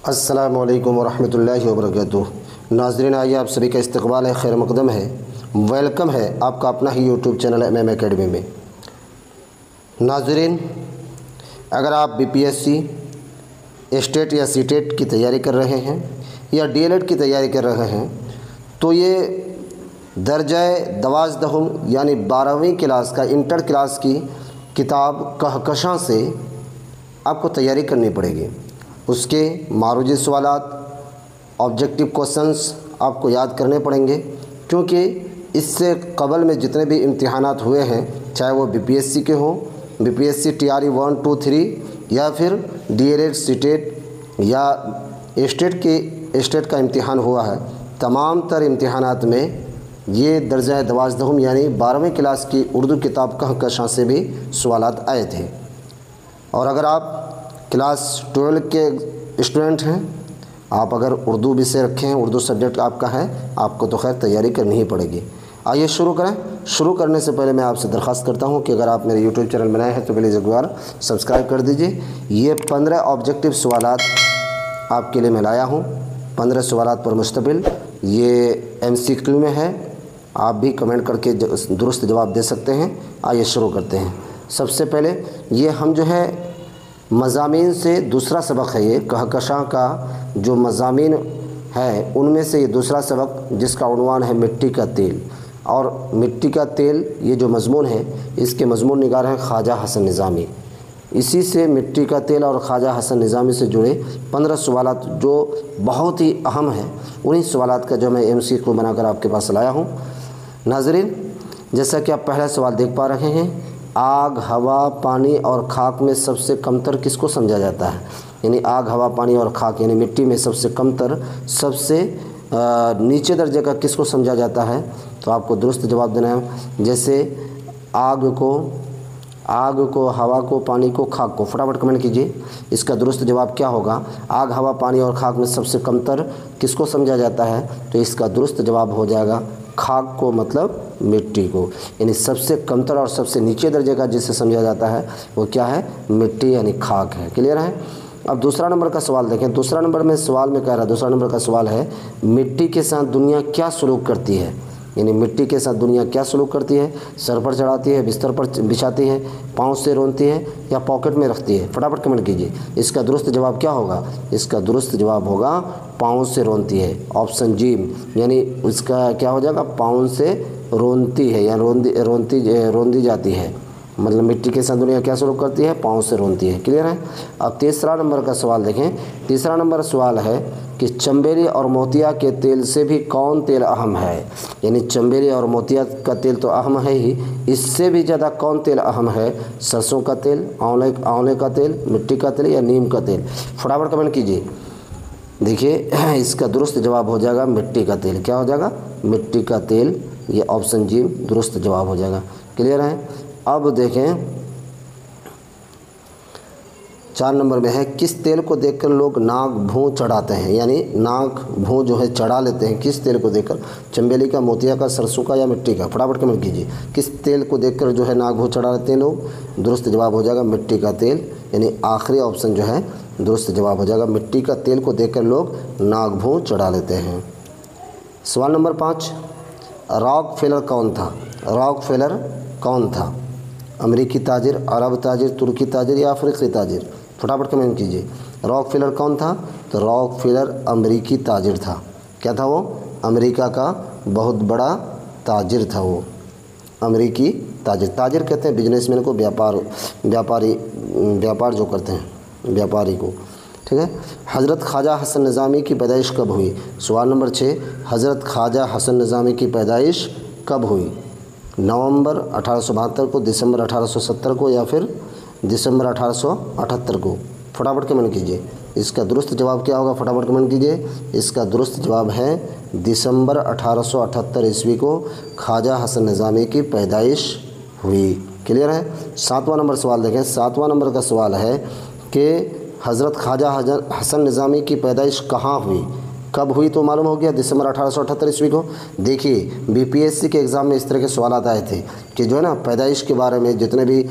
السلام علیکم ورحمۃ اللہ وبرکاتہ۔ ناظرین، آئیے آپ سبھی کا استقبال ہے، خیر مقدم ہے، ویلکم ہے آپ کا اپنا ہی یوٹیوب چینل MM اکیڈمی میں۔ ناظرین، اگر آپ BPSC اسٹیٹ یا CTET کی تیاری کر رہے ہیں یا DLED کی تیاری کر رہے ہیں تو یہ درجہ 12 یعنی 12ویں کلاس کا انٹر کلاس کی کتاب کہکشاں سے آپ کو تیاری کرنی پڑے گی۔ اس کے معروضی سوالات، آبجیکٹیو کوسچنس آپ کو یاد کرنے پڑیں گے، کیونکہ اس سے قبل میں جتنے بھی امتحانات ہوئے ہیں، چاہے وہ BPSC کے ہوں، BPSC TRE 1 2 3 یا پھر DLED CTET یا اسٹیٹ کا امتحان ہوا ہے، تمام تر امتحانات میں یہ درجہ 12 یعنی 12ویں کلاس کی اردو کتاب کہکشاں سے بھی سوالات آئے تھے۔ اور اگر آپ کلاس 12 کے اسٹوڈنٹ ہیں، آپ اگر اردو وشے رکھے ہیں، اردو سبجیکٹ آپ کا ہے، آپ کو تو خیر تیاری کرنی ہی پڑے گی۔ آئیے شروع کریں۔ شروع کرنے سے پہلے میں آپ سے درخواست کرتا ہوں کہ اگر آپ میرے یوٹیوب چینل میں نئے ہیں تو پلیز ایک بار سبسکرائب کر دیجئے۔ یہ 15 آبجیکٹیو سوالات آپ کے لیے میں لایا ہوں، 15 سوالات پر مشتمل۔ یہ MCQ میں ہے، آپ بھی کمنٹ کر کے درست جواب دے سکتے ہیں۔ آئیے شروع کرتے ہیں۔ سب سے پہلے یہ ہم جو ہے مضامین سے دوسرا سبق ہے، یہ کہکشاں کا جو مضامین ہے ان میں سے یہ دوسرا سبق، جس کا عنوان ہے مٹی کا تیل۔ اور مٹی کا تیل یہ جو مضمون ہے، اس کے مضمون نگار ہیں خواجہ حسن نظامی۔ اسی سے مٹی کا تیل اور خواجہ حسن نظامی سے جڑے 15 سوالات جو بہت ہی اہم ہیں، انہی سوالات کا جو میں MCQ بنا کر آپ کے پاس لایا ہوں۔ ناظرین، جیسا کہ آپ پہلا سوال دیکھ پا رہے ہیں، آگ، ہوا، پانی اور خاک میں سب سے کمتر کس کو سمجھا جاتا ہے؟ یعنی آگ، ہوا، پانی اور خاک یعنی مٹی میں سب سے کمتر، سب سے نیچے درجے کا کس کو سمجھا جاتا ہے؟ تو آپ کو درست جواب دینا ہے۔ جیسے آگ کو، ہوا کو، پانی کو، خاک کو، فٹافٹ کمنٹ کیجئے۔ اس کا درست جواب کیا ہوگا؟ آگ، ہوا، پانی اور خاک میں سب سے کمتر کس کو سمجھا جاتا ہے؟ تو اس کا درست جواب ہو جائے گا خاک کو، مطلب مٹی کو۔ یعنی سب سے کمتر اور سب سے نیچے درجے کا جسے سمجھا جاتا ہے وہ کیا ہے؟ مٹی یعنی خاک ہے۔ کلیئر ہے؟ اب دوسرا نمبر کا سوال دیکھیں۔ دوسرا نمبر میں سوال میں کہہ رہا ہے، دوسرا نمبر کا سوال ہے، مٹی کے ساتھ دنیا کیا سلوک کرتی ہے؟ یعنی مٹی کے ساتھ دنیا کیا سلوک کرتی ہے؟ سر پر چڑھاتی ہے، بستر پر بچھاتی ہے، پاؤں سے رونتی ہے یا پاکٹ میں رکھتی ہے؟ فٹافٹ کمنٹ کیجیے۔ اس کا درست جواب کیا ہوگا؟ اس کا درست جواب ہوگا پاؤں سے رونتی ہے، آپشن جیم۔ یعنی اس کا کیا ہو جائے گا؟ پاؤں سے رونتی ہے یا روندی جاتی ہے، مطلب مٹی کے ساتھ دنیا کیا سلوک کرتی ہے؟ پاؤں سے رونتی ہے۔ کلیئر ہے؟ اب تیسرا نمبر کا سوال دیکھیں۔ تیسرا نمبر سوال ہے کہ چنبیلی اور موتیا کے تیل سے بھی کون تیل اہم ہے؟ یعنی چنبیلی اور موتیا کا تیل تو اہم ہے ہی، اس سے بھی زیادہ کون تیل اہم ہے؟ سرسوں کا تیل، آنولے کا تیل، مٹی کا تیل یا نیم کا تیل؟ فٹافٹ کمنٹ کیجیے۔ دیکھیے اس کا درست جواب ہو جائے گا مٹی کا تیل۔ کیا ہو جائے گا؟ مٹی کا تیل، یہ آپشن جی درست جواب ہو جائے گا۔ کلیئر ہے؟ اب دیکھیں 4 نمبر میں ہے، کس تیل کو دیکھ کر لوگ ناک بھوں چڑھاتے ہیں؟ یعنی ناک بھوں جو ہے چڑھا لیتے ہیں، کس تیل کو دیکھ کر؟ چنبیلی کا، موتیا کا، سرسوں کا یا مٹی کا؟ فٹافٹ کمنٹ کیجیے۔ کس تیل کو دیکھ کر جو ہے ناک بھوں چڑھا لیتے ہیں لوگ؟ درست جواب ہو جائے گا مٹی کا تیل، یعنی آخری آپشن جو ہے درست جواب ہو جائے گا، مٹی کا تیل کو دیکھ کر لوگ ناک بھوں چڑھا لیتے ہیں۔ سوال نمبر 5، راک فیلر کون تھا؟ راک فیلر کون تھا؟ امریکی تاجر، عرب تاجر، ترکی تاجر یا افریقی تاجر؟ فٹافٹ کمنٹ کیجیے۔ راک فیلر کون تھا؟ تو راک فیلر امریکی تاجر تھا۔ کیا تھا وہ؟ امریکہ کا بہت بڑا تاجر تھا وہ، امریکی تاجر۔ تاجر کہتے ہیں بزنس مین کو، بیاپار جو کرتے ہیں، بیاپاری کو۔ ٹھیک ہے؟ حضرت خواجہ حسن نظامی کی پیدائش کب ہوئی؟ سوال نمبر 6، حضرت خواجہ حسن نظامی کی پیدائش کب ہوئی؟ نومبر 1872 کو، دسمبر 1870 کو یا پھر دسمبر 1878 کو؟ فٹافٹ کمنٹ کیجیے۔ اس کا درست جواب کیا ہوگا؟ فٹافٹ کمنٹ کیجیے۔ اس کا درست جواب ہے دسمبر 1878 عیسوی کو خواجہ حسن نظامی کی پیدائش ہوئی۔ کلیئر ہے؟ 7واں نمبر سوال دیکھیں۔ 7واں نمبر کا سوال ہے کہ حضرت خواجہ حسن نظامی کی پیدائش کہاں ہوئی؟ کب ہوئی تو معلوم ہو گیا، دسمبر 1878 عیسوی کو۔ دیکھیے BPSC کے ایگزام میں اس طرح کے سوالات آئے تھے کہ جو ہے نا پیدائش کے بارے میں جتنے بھی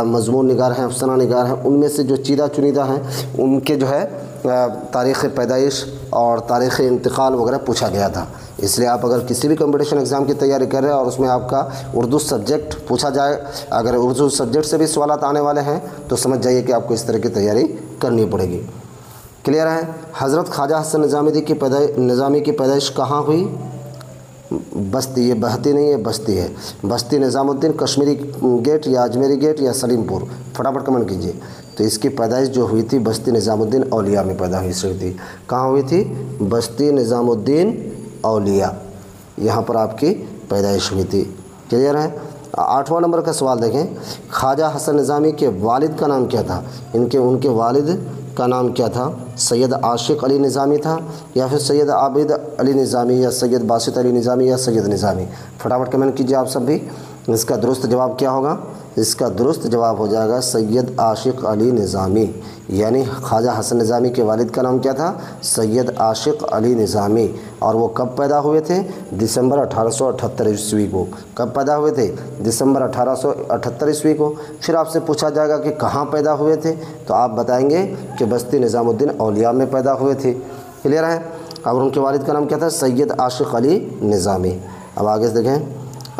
مضمون نگار ہیں، افسانہ نگار ہیں، ان میں سے جو چیدہ چنیدہ ہیں ان کے جو ہے تاریخ پیدائش اور تاریخ انتقال وغیرہ پوچھا گیا تھا۔ اس لیے آپ اگر کسی بھی کمپٹیشن ایگزام کی تیاری کر رہے ہیں اور اس میں آپ کا اردو سبجیکٹ پوچھا جائے، اگر اردو سبجیکٹ سے بھی سوالات آنے والے ہیں تو سمجھ جائیے کہ آپ کو اس طرح کی تیاری کرنی پڑے گی۔ کلیئر ہے؟ حضرت خواجہ حسن نظامی کی پیدائش کہاں ہوئی؟ بستی، یہ بہتی نہیں ہے، بستی ہے۔ بستی نظام الدین، کشمیری گیٹ یا اجمیری گیٹ یا سلیم پور، فٹافٹ کمنٹ کیجیے۔ تو اس کی پیدائش جو ہوئی تھی بستی نظام الدین اولیاء میں پیدا ہوئی تھی۔ کہاں ہوئی تھی؟ بستی نظام الدین اولیاء، یہاں پر آپ کی پیدائش ہوئی تھی۔ کلیئر ہے؟ 8واں نمبر کا سوال دیکھیں، خواجہ حسن نظامی کے والد کا نام کیا تھا؟ ان کے والد کا نام کیا تھا؟ سید عاشق علی نظامی تھا، یا پھر سید عابد علی نظامی، یا سید باسط علی نظامی، یا سید نظامی؟ فٹافٹ کمنٹ کیجیے آپ سب بھی۔ اس کا درست جواب کیا ہوگا؟ اس کا درست جواب ہو جائے گا سید عاشق علی نظامی، یعنی خواجہ حسن نظامی کے والد کا نام کیا تھا؟ سید عاشق علی نظامی، اور وہ کب پیدا ہوئے تھے؟ دسمبر 1878 عیسوی کو۔ کب پیدا ہوئے تھے؟ دسمبر 1878 عیسوی کو۔ پھر آپ سے پوچھا جائے گا کہ کہاں پیدا ہوئے تھے، تو آپ بتائیں گے کہ بستی نظام الدین اولیاء میں پیدا ہوئے تھے۔ کلیئر ہے؟ اور ان کے والد کا نام کیا تھا؟ سید عاشق علی نظامی۔ اب آگے دیکھیں،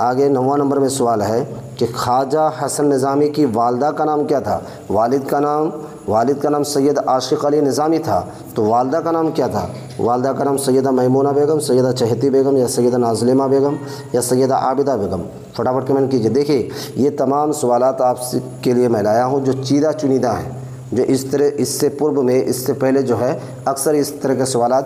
آگے 9واں نمبر میں سوال ہے کہ خواجہ حسن نظامی کی والدہ کا نام کیا تھا؟ والد کا نام سید عاشق علی نظامی تھا، تو والدہ کا نام کیا تھا؟ والدہ کا نام سیدہ میمونہ بیگم، سیدہ چہتی بیگم، یا سیدہ نازلمہ بیگم، یا سیدہ عابدہ بیگم؟ فٹافٹ کمنٹ کیجیے۔ دیکھیے یہ تمام سوالات آپ کے لیے میں لایا ہوں جو چیدہ چنیدہ ہیں، جو اس سے پورب میں، اس سے پہلے جو ہے اکثر اس طرح کے سوالات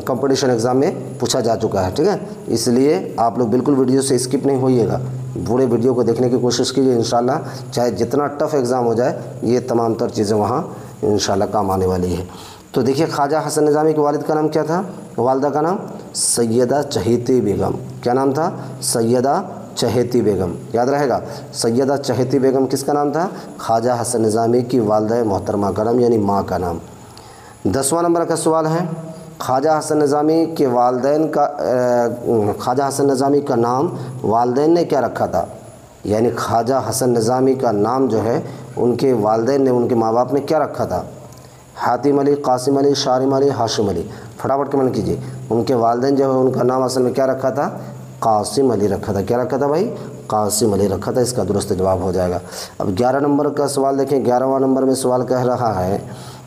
کمپٹیشن ایگزام میں پوچھا جا چکا ہے، ٹھیک ہے؟ اس لیے آپ لوگ بالکل ویڈیو سے اسکپ نہیں ہوئیے گا، پورے ویڈیو کو دیکھنے کی کوشش کیجیے۔ انشاءاللہ چاہے جتنا ٹف ایگزام ہو جائے، یہ تمام تر چیزیں وہاں انشاءاللہ کام آنے والی ہے۔ تو دیکھیے خواجہ حسن نظامی کے والد کا نام کیا تھا؟ والدہ کا نام سیدہ چہیتی بیگم۔ کیا نام تھا؟ سیدہ چہیتی بیگم، یاد رہے گا۔ سیدہ چہیتی بیگم کس کا نام تھا؟ خواجہ حسن نظامی کی والدہ محترمہ کا نام، یعنی ماں کا نام۔ 10واں نمبر کا سوال ہے، خواجہ حسن نظامی کے والدین کا خواجہ حسن نظامی کا نام والدین نے کیا رکھا تھا؟ یعنی خواجہ حسن نظامی کا نام جو ہے ان کے والدین نے، ان کے ماں باپ نے کیا رکھا تھا؟ حاتم علی، قاسم علی، شارم علی، ہاشم علی؟ فٹافٹ کمنٹ کیجیے۔ ان کے والدین جو ہے ان کا نام اصل میں کیا رکھا تھا؟ قاسم علی رکھا تھا۔ کیا رکھا تھا بھائی؟ قاسم علی رکھا تھا۔ اس کا درست جواب ہو جائے گا۔ اب 11 نمبر کا سوال دیکھیں۔ 11واں نمبر میں سوال کہہ رہا ہے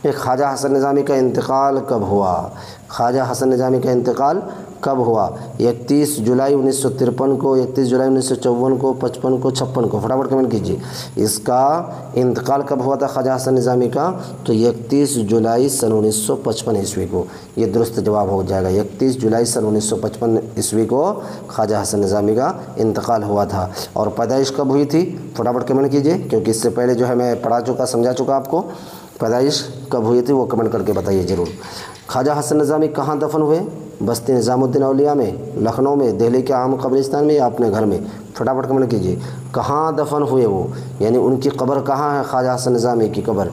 کہ خواجہ حسن نظامی کا انتقال کب ہوا؟ خواجہ حسن نظامی کا انتقال کب ہوا؟ 31 جولائی 1953 کو، 31 جولائی 1954 کو، 55 کو، 56 کو؟ فٹافٹ کمنٹ کیجیے۔ اس کا انتقال کب ہوا تھا خواجہ حسن نظامی کا؟ تو 31 جولائی سن 1955 عیسوی کو۔ یہ درست جواب ہو جائے گا۔ 31 جولائی سن 1955 عیسوی کو خواجہ حسن نظامی کا انتقال ہوا تھا۔ اور پیدائش کب ہوئی تھی؟ فٹافٹ کمنٹ کیجیے، کیونکہ اس سے پہلے جو ہے میں پڑھا چکا، سمجھا چکا آپ کو۔ پیدائش کب ہوئی تھی وہ کمنٹ کر کے بتائیے ضرور۔ خواجہ حسن نظامی کہاں دفن ہوئے؟ بستی نظام الدین اولیاء میں، لکھنؤ میں، دہلی کے عام قبرستان میں، یا اپنے گھر میں؟ فٹافٹ کمنٹ کیجیے۔ کہاں دفن ہوئے وہ، یعنی ان کی قبر کہاں ہے؟ خواجہ حسن نظامی کی قبر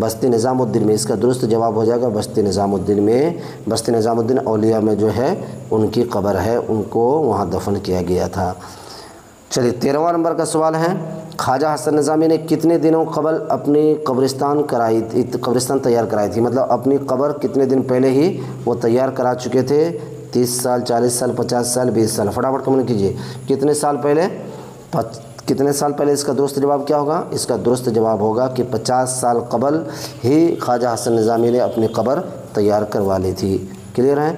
بستی نظام الدین میں۔ اس کا درست جواب ہو جائے گا بستی نظام الدین میں۔ بستی نظام الدین اولیاء میں جو ہے ان کی قبر ہے، ان کو وہاں دفن کیا گیا تھا۔ چلیے 13واں نمبر کا سوال ہے، خواجہ حسن نظامی نے کتنے دنوں قبل اپنی قبرستان تیار کرائی تھی؟ مطلب اپنی قبر کتنے دن پہلے ہی وہ تیار کرا چکے تھے؟ 30 سال، 40 سال، 50 سال، 20 سال؟ فٹافٹ کمنٹ کیجیے۔ کتنے سال پہلے؟ کتنے سال پہلے؟ اس کا درست جواب کیا ہوگا؟ اس کا درست جواب ہوگا کہ 50 سال قبل ہی خواجہ حسن نظامی نے اپنی قبر تیار کروا لی تھی۔ کلیئر ہے؟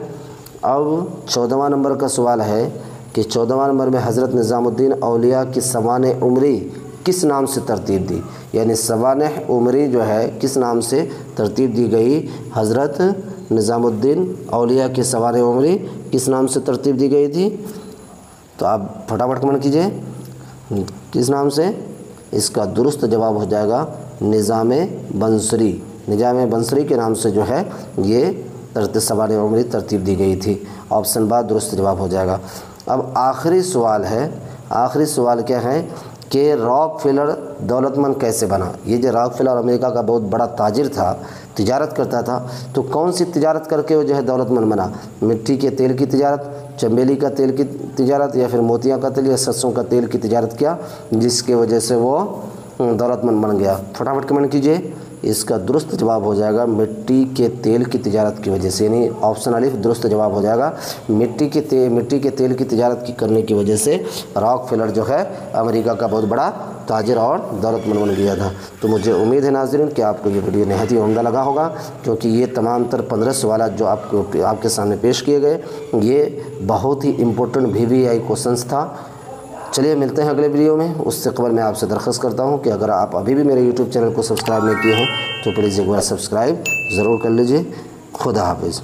اب 14واں نمبر کا سوال ہے کہ 14واں نمبر میں حضرت نظام الدین اولیاء کی سوانح عمری کس نام سے ترتیب دی؟ یعنی سوانح عمری جو ہے کس نام سے ترتیب دی گئی؟ حضرت نظام الدین اولیاء کی سوانح عمری کس نام سے ترتیب دی گئی تھی؟ تو آپ فٹافٹ کمنٹ کیجئے، کس نام سے؟ اس کا درست جواب ہو جائے گا نظام بنصری۔ نظام بنصری کے نام سے جو ہے یہ سوانح عمری ترتیب دی گئی تھی۔ آپشن با درست جواب ہو جائے گا۔ اب آخری سوال ہے، آخری سوال کیا ہے کہ راک فیلر دولت مند کیسے بنا؟ یہ جو راک فیلر امریکہ کا بہت بڑا تاجر تھا، تجارت کرتا تھا، تو کون سی تجارت کر کے وہ جو ہے دولت مند بنا؟ مٹی کے تیل کی تجارت، چمیلی کا تیل کی تجارت، یا پھر موتیاں کا تیل یا سرسوں کا تیل کی تجارت کیا، جس کی وجہ سے وہ دولت مند بن گیا؟ فٹافٹ کمنٹ کیجئے اس کا درست جواب ہو جائے گا مٹی کے تیل کی تجارت کی وجہ سے، یعنی آپشن الف درست جواب ہو جائے گا مٹی کے تیل کی تجارت کی کرنے کی وجہ سے راک فیلر جو ہے امریکہ کا بہت بڑا تاجر اور دولت مند بن گیا تھا۔ تو مجھے امید ہے ناظرین کہ آپ کو یہ ویڈیو نہایت ہی عمدہ لگا ہوگا، کیونکہ یہ تمام تر 15 سوالات جو آپ کے سامنے پیش کیے گئے یہ بہت ہی امپورٹنٹ VVI کوشچنس تھا۔ چلیے ملتے ہیں اگلے ویڈیو میں، اس سے قبل میں آپ سے درخواست کرتا ہوں کہ اگر آپ ابھی بھی میرے یوٹیوب چینل کو سبسکرائب نہیں کیے ہیں تو پلیز ایک بار سبسکرائب ضرور کر لیجئے۔ خدا حافظ۔